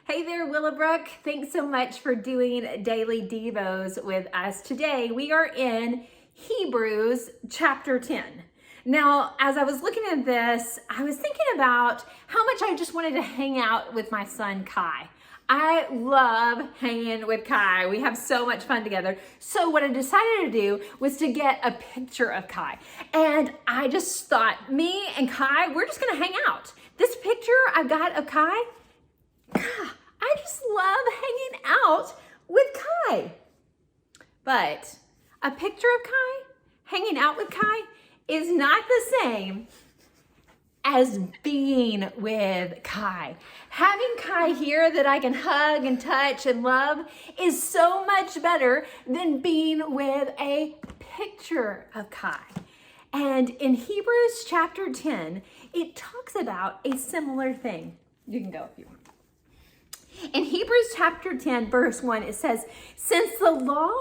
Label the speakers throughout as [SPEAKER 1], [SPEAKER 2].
[SPEAKER 1] Hey there, Willowbrook. Thanks so much for doing Daily Devos with us. Today we are in Hebrews chapter 10. Now, as I was looking at this, I was thinking about how much I just wanted to hang out with my son, Kai. I love hanging with Kai. We have so much fun together. So what I decided to do was to get a picture of Kai. And I just thought, me and Kai, we're just gonna hang out. This picture I got of Kai, I just love hanging out with Kai. But a picture of Kai, hanging out with Kai, is not the same as being with Kai. Having Kai here that I can hug and touch and love is so much better than being with a picture of Kai. And in Hebrews chapter 10, it talks about a similar thing. You can go if you want. In Hebrews chapter 10, verse 1, it says, "Since the law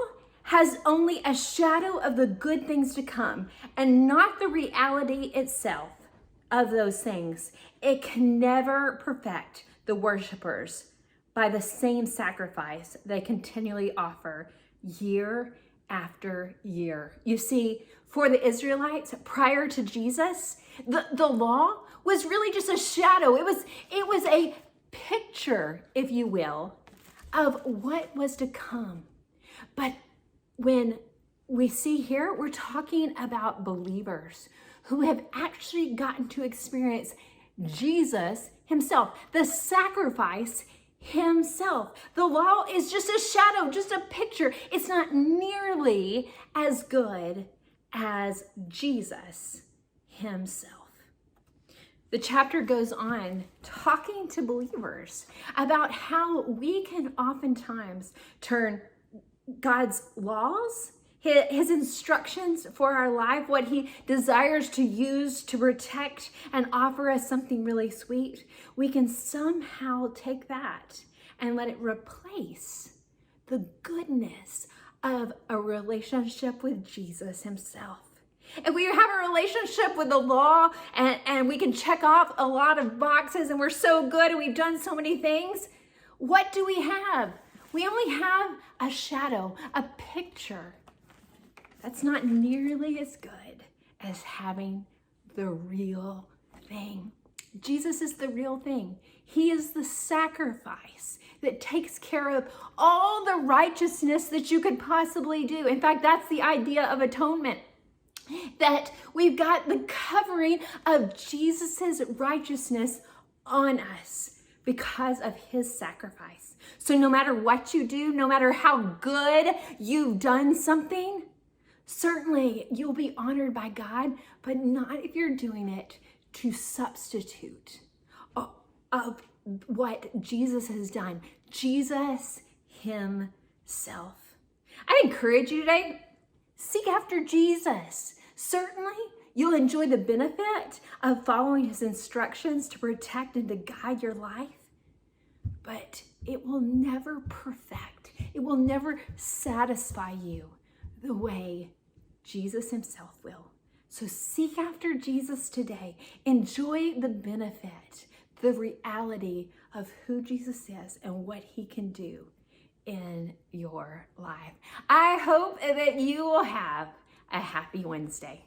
[SPEAKER 1] has only a shadow of the good things to come and not the reality itself of those things, it can never perfect the worshipers by the same sacrifice they continually offer year after year." You see, for the Israelites prior to Jesus, the law was really just a shadow. It was a picture, if you will, of what was to come. But when we see here, we're talking about believers who have actually gotten to experience Jesus himself, the sacrifice himself. The law is just a shadow, just a picture. It's not nearly as good as Jesus himself. The chapter goes on talking to believers about how we can oftentimes turn God's laws, his instructions for our life, what he desires to use to protect and offer us something really sweet, we can somehow take that and let it replace the goodness of a relationship with Jesus himself. If we have a relationship with the law and we can check off a lot of boxes and we're so good and we've done so many things, what do we have? We only have a shadow, a picture. That's not nearly as good as having the real thing. Jesus is the real thing. He is the sacrifice that takes care of all the righteousness that you could possibly do. In fact, that's the idea of atonement. That we've got the covering of Jesus's righteousness on us because of his sacrifice. So no matter what you do, no matter how good you've done something, certainly you'll be honored by God, but not if you're doing it to substitute of what Jesus has done. Jesus himself. I encourage you today, seek after Jesus. Certainly, you'll enjoy the benefit of following his instructions to protect and to guide your life, but it will never perfect, it will never satisfy you the way Jesus himself will. So seek after Jesus today. Enjoy the benefit, the reality of who Jesus is and what he can do in your life. I hope that you will have a happy Wednesday.